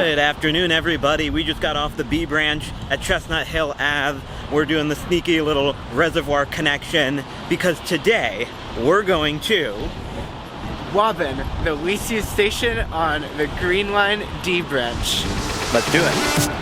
Good afternoon, everybody. We just got off the B branch at Chestnut Hill Ave. We're doing the sneaky little reservoir connection because today we're going to Waban, the least used station on the Green Line D branch. Let's do it.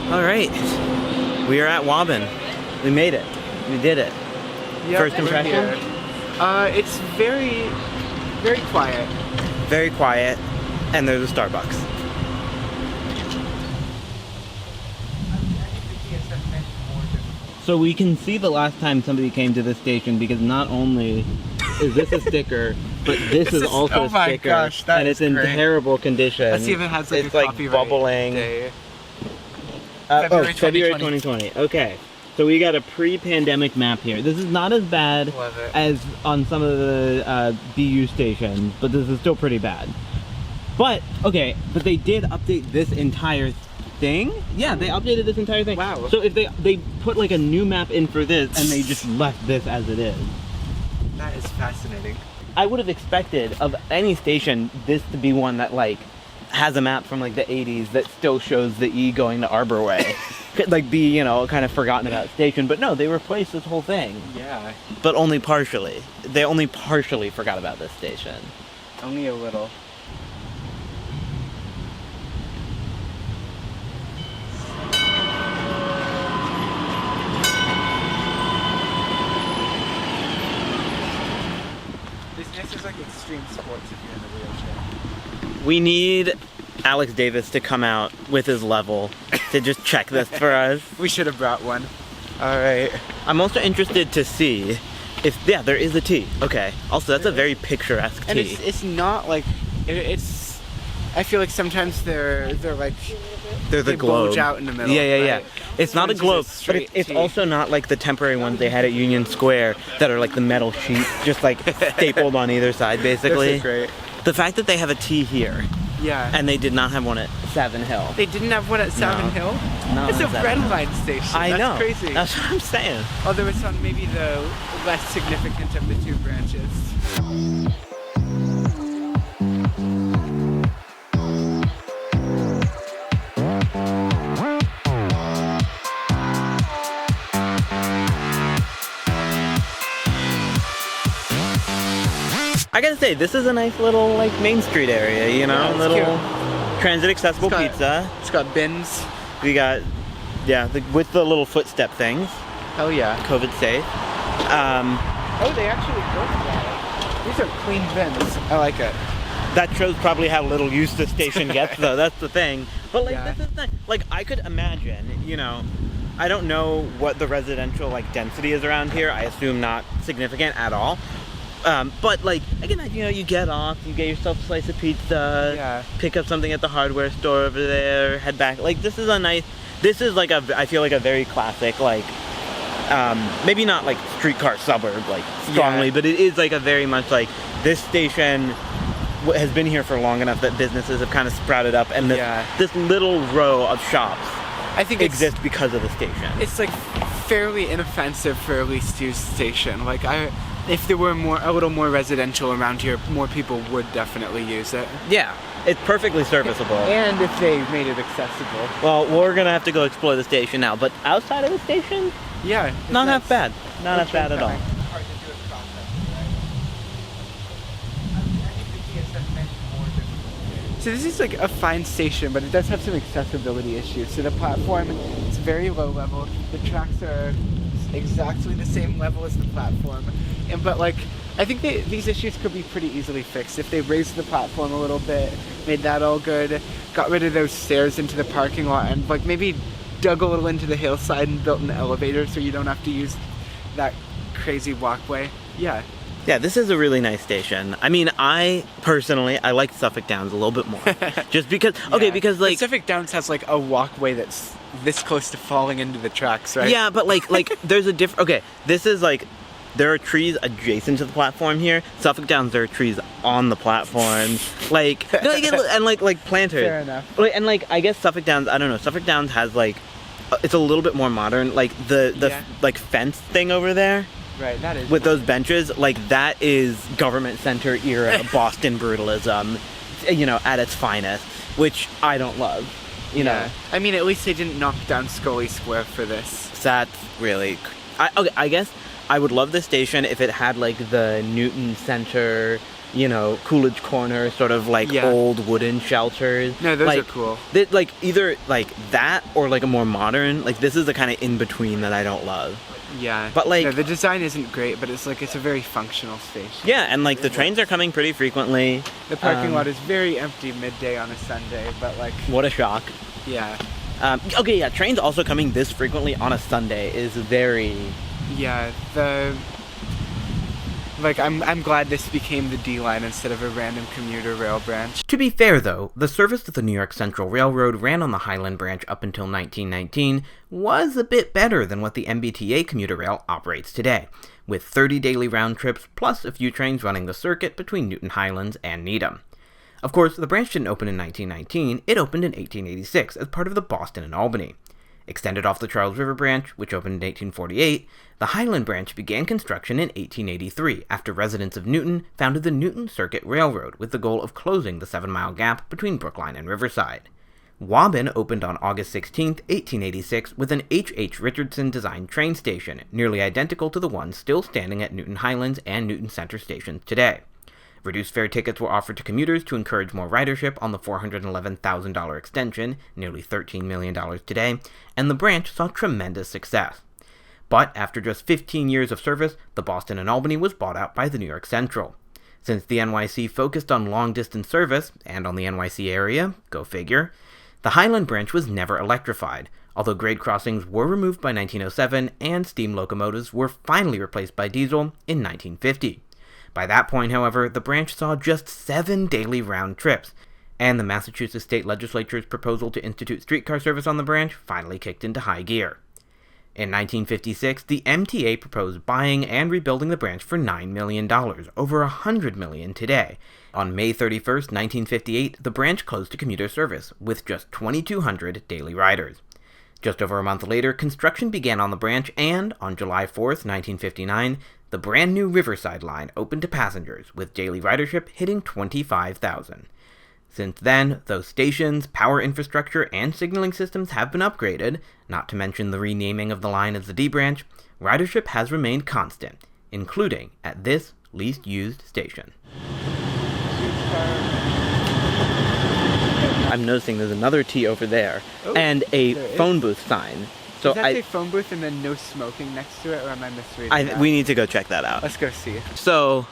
Alright, we are at Waban. We made it. We did it. Yep, First impression? It's very, very quiet. Very quiet, and there's a Starbucks. So we can see the last time somebody came to this station because not only is this a sticker, but this is also a sticker. Oh my gosh, that and is it's in great. terrible condition. Let's see if it has like it's a like copyright bubbling. day. February 2020. Okay. So we got a pre-pandemic map here. This is not as bad as on some of the BU stations, but this is still pretty bad. But, okay, but they did update this entire thing? Yeah, they updated this entire thing. Wow. So if they put like a new map in for this and they just left this as it is. That is fascinating. I would have expected of any station this to be one that like has a map from like the 80s that still shows the E going to Arbor Way. Could like be, you know, kind of forgotten about station, but no, they replaced this whole thing. Yeah. But only partially. They only partially forgot about this station. Only a little. This is like extreme sports if you're in a wheelchair. We need Alex Davis to come out with his level to just check this for us. We should have brought one. Alright. I'm also interested to see if, yeah, there is a T. Okay. Also, that's a very picturesque T. And it's not like, it's, I feel like sometimes they're like, They're the they globe. bulge out in the middle. Yeah. Right? It's not a globe, but it's also not like the temporary ones they had at Union Square that are like the metal sheet, just like stapled on either side, basically. This is great. The fact that they have a T here, yeah, and they did not have one at Savin Hill. They didn't have one at Savin Hill? No, it's a Savin red Hill. line station. I know. That's crazy. That's what I'm saying. Although it's on maybe the less significant of the two branches. I gotta say, this is a nice little like Main Street area, you know, Yeah, little cute. transit accessible pizza. It's got bins. We got, yeah, with the little footstep things, Hell yeah. COVID safe. Oh, they actually built that. These are clean bins. I like it. That shows probably how little use the station gets, though. That's the thing. But like, Yeah. this is nice. Like, I could imagine, you know, I don't know what the residential like density is around here. I assume not significant at all. But like, I can imagine, you know, you get off, you get yourself a slice of pizza, Yeah. pick up something at the hardware store over there, head back. Like, this is a nice, this is like I feel like a very classic, like, maybe not like streetcar suburb, like, strongly, Yeah. but it is like a very much like, this station has been here for long enough that businesses have kind of sprouted up, and this little row of shops I think exists because of the station. It's like fairly inoffensive for a least used station. Like if there were a little more residential around here, more people would definitely use it. Yeah, it's perfectly serviceable. And if they made it accessible. Well, we're gonna have to go explore the station now, but outside of the station, yeah, not half bad. Not half bad at all. So this is like a fine station, but it does have some accessibility issues. So the platform is very low level. The tracks are exactly the same level as the platform. But like, I think these issues could be pretty easily fixed if they raised the platform a little bit, made that all good, got rid of those stairs into the parking lot, and like maybe dug a little into the hillside and built an elevator so you don't have to use that crazy walkway. Yeah. Yeah, this is a really nice station. I mean, I like Suffolk Downs a little bit more. Just because, okay, because like... Suffolk Downs has like a walkway that's this close to falling into the tracks, right? Yeah, but like there's a different... Okay, this is like... There are trees adjacent to the platform here. Suffolk Downs, there are trees on the platform. And planters. Fair enough. And like, I guess Suffolk Downs, I don't know, Suffolk Downs has like... It's a little bit more modern. Like the like fence thing over there. Right, that is. With those benches, like that is government center era Boston brutalism, you know, at its finest, which I don't love, you know. I mean, at least they didn't knock down Scully Square for this. That's really, okay, I guess I would love this station if it had like the Newton Center, you know, Coolidge Corner, sort of like old wooden shelters. No, those like, are cool. Like either like that or like a more modern, like this is the kind of in between that I don't love. Yeah, but like the design isn't great, but it's a very functional station. Yeah, and like the trains are coming pretty frequently. The parking lot is very empty midday on a Sunday, but like what a shock. Yeah. Okay, yeah, trains also coming this frequently on a Sunday is very. Yeah, I'm glad this became the D line instead of a random commuter rail branch. To be fair, though, the service that the New York Central Railroad ran on the Highland branch up until 1919 was a bit better than what the MBTA commuter rail operates today, with 30 daily round trips plus a few trains running the circuit between Newton Highlands and Needham. Of course, the branch didn't open in 1919, it opened in 1886 as part of the Boston and Albany. Extended off the Charles River branch, which opened in 1848, the Highland branch began construction in 1883 after residents of Newton founded the Newton Circuit Railroad with the goal of closing the 7-mile gap between Brookline and Riverside. Waban opened on August 16, 1886 with an H.H. Richardson designed train station, nearly identical to the ones still standing at Newton Highlands and Newton Center stations today. Reduced fare tickets were offered to commuters to encourage more ridership on the $411,000 extension, nearly $13 million today, and the branch saw tremendous success. But after just 15 years of service, the Boston and Albany was bought out by the New York Central. Since the NYC focused on long-distance service, and on the NYC area, go figure, the Highland branch was never electrified, although grade crossings were removed by 1907 and steam locomotives were finally replaced by diesel in 1950. By that point, however, the branch saw just 7 daily round trips, and the Massachusetts State Legislature's proposal to institute streetcar service on the branch finally kicked into high gear. In 1956, the MTA proposed buying and rebuilding the branch for $9 million, over $100 million today. On May 31, 1958, the branch closed to commuter service, with just 2,200 daily riders. Just over a month later, construction began on the branch, and on July 4, 1959, the brand new Riverside line opened to passengers, with daily ridership hitting 25,000. Since then, those stations, power infrastructure, and signaling systems have been upgraded, not to mention the renaming of the line as the D branch, ridership has remained constant, including at this least used station. I'm noticing there's another T over there, and a phone booth sign. So does that say phone booth and then no smoking next to it, or am I misreading that? We need to go check that out. Let's go see. So,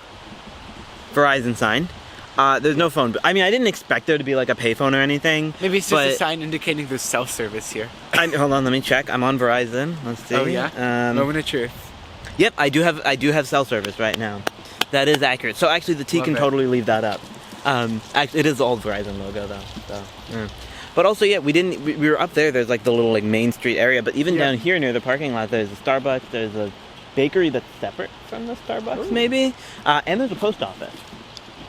Verizon sign. There's no phone. I mean, I didn't expect there to be like a payphone or anything. Maybe it's just a sign indicating there's cell service here. Hold on, let me check. I'm on Verizon. Let's see. Oh yeah. Moment of truth. Yep, I do have cell service right now. That is accurate. So actually, the T can totally leave that up. Actually, it is the old Verizon logo though. So. Yeah. But also, yeah, we were up there. There's like the little like Main Street area, but even down here near the parking lot, there's a Starbucks. There's a bakery that's separate from the Starbucks, maybe, and there's a post office.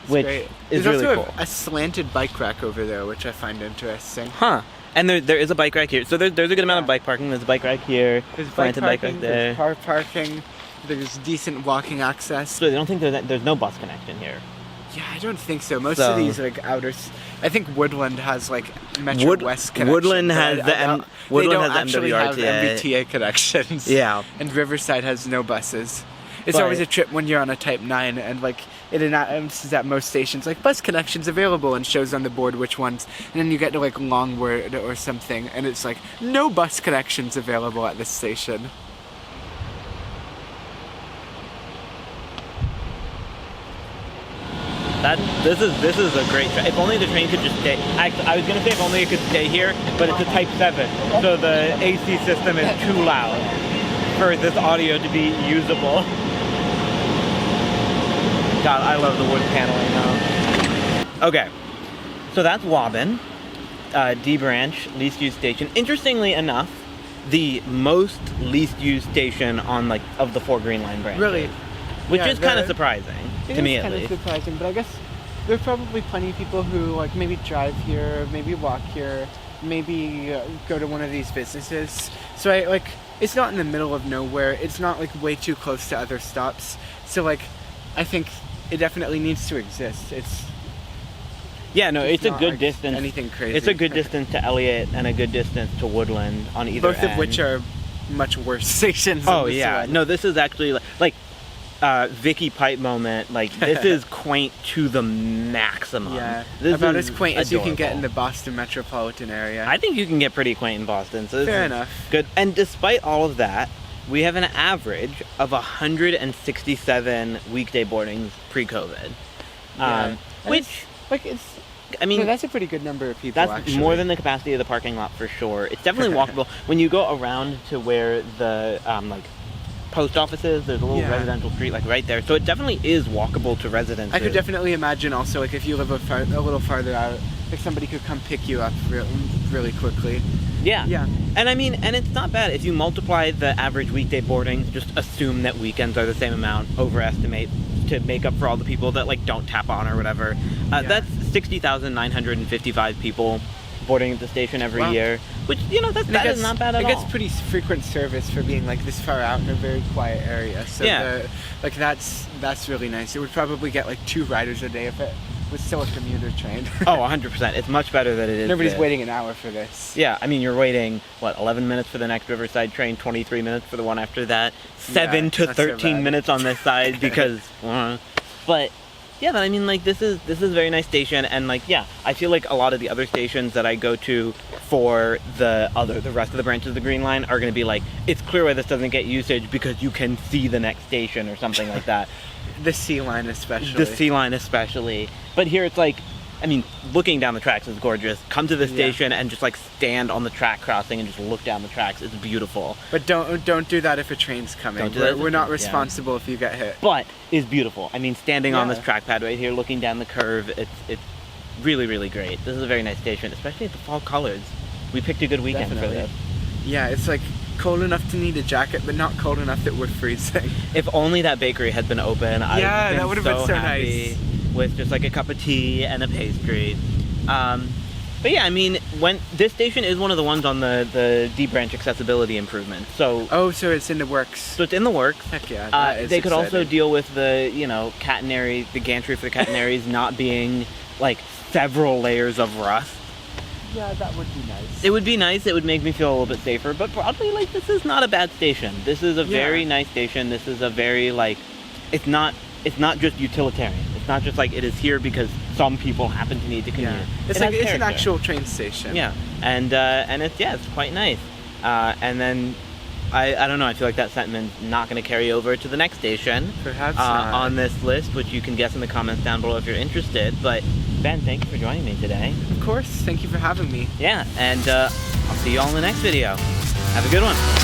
Which is really cool. There's also a slanted bike rack over there, which I find interesting. Huh. And there is a bike rack here. So there's a good amount of bike parking. There's a bike rack here. There's bike parking there. There's car parking. There's decent walking access. So I don't think there's no bus connection here. Yeah, I don't think so. Most of these like I think Woodland has like Metro West connection. Woodland has Woodland has actually have MBTA connections. Yeah. And Riverside has no buses. It's always a trip when you're on a Type 9, and like it announces at most stations like bus connections available and shows on the board which ones, and then you get to like Longwood or something, and it's like no bus connections available at this station. This is a great train. If only the train could just stay. Actually, I was gonna say if only it could stay here, but it's a Type 7, so the AC system is too loud for this audio to be usable. God, I love the wood paneling though. Okay, so that's Waban, D branch, least used station. Interestingly enough, the most least used station on like of the 4 Green Line branches. Really? Which Yeah, is kind of surprising, to me at least. It is kind of surprising, but I guess there are probably plenty of people who like maybe drive here, maybe walk here, maybe go to one of these businesses. So it's not in the middle of nowhere. It's not like way too close to other stops. So like, I think it definitely needs to exist. It's a good like distance. Anything crazy. It's a good distance to Elliott and a good distance to Woodland on either end. Both of which are much worse stations. Oh yeah, no, this is actually like Vicky Pipe moment. Like this is quaint to the maximum. Yeah, this about is as quaint as you can get adorable. in the Boston metropolitan area. I think you can get pretty quaint in Boston. So this Fair is enough. Good. And despite all of that, we have an average of 167 weekday boardings pre-COVID. Yeah. Which, it's. I mean, that's a pretty good number of people. that's actually more than the capacity of the parking lot for sure. It's definitely walkable. When you go around to where the like post office is, there's a little residential street like right there. So it definitely is walkable to residences. I could definitely imagine also like if you live a little farther out, like somebody could come pick you up really quickly. Yeah. Yeah. And I mean, and it's not bad. If you multiply the average weekday boardings, just assume that weekends are the same amount, overestimate to make up for all the people that like don't tap on or whatever. That's 60,955 people boarding at the station every year, which, you know, that is not bad at all. It gets pretty frequent service for being like this far out in a very quiet area. So that's really nice. It would probably get like 2 riders a day if it was still a commuter train. Oh, 100%. It's much better than it is. Nobody's waiting an hour for this. Yeah, I mean, you're waiting, 11 minutes for the next Riverside train, 23 minutes for the one after that, 7 to 13 minutes on this side because, but I mean, like, this is a very nice station, and like, I feel like a lot of the other stations that I go to for the rest of the branches of the Green Line are going to be like, it's clear why this doesn't get usage because you can see the next station or something like that. The C line especially. But here it's like, I mean, looking down the tracks is gorgeous. Come to the station and just like stand on the track crossing and just look down the tracks. It's beautiful. But don't do that if a train's coming. We're not responsible if you get hit. But it's beautiful. I mean, standing on this track pad right here, looking down the curve, it's really, really great. This is a very nice station, especially at the fall colors. We picked a good weekend for this. Yeah, it's like cold enough to need a jacket, but not cold enough that we're freezing. If only that bakery had been open, that would have been so nice. With just like a cup of tea and a pastry. But yeah, I mean, when this station is one of the ones on the D branch accessibility improvement. So so it's in the works. So it's in the works. Heck yeah. They could also deal with the catenary, the gantry for the catenaries not being like several layers of rust. Yeah, that would be nice. It would be nice. It would make me feel a little bit safer. But broadly, like, this is not a bad station. This is a very nice station. This is a very like, it's not just utilitarian. It's not just like it is here because some people happen to need to commute. Yeah. It's an actual train station. Yeah, and it's quite nice. And then I don't know. I feel like that sentiment's not going to carry over to the next station. Perhaps not. On this list, which you can guess in the comments down below if you're interested. But Ben, thank you for joining me today. Of course. Thank you for having me. Yeah, and I'll see you all in the next video. Have a good one.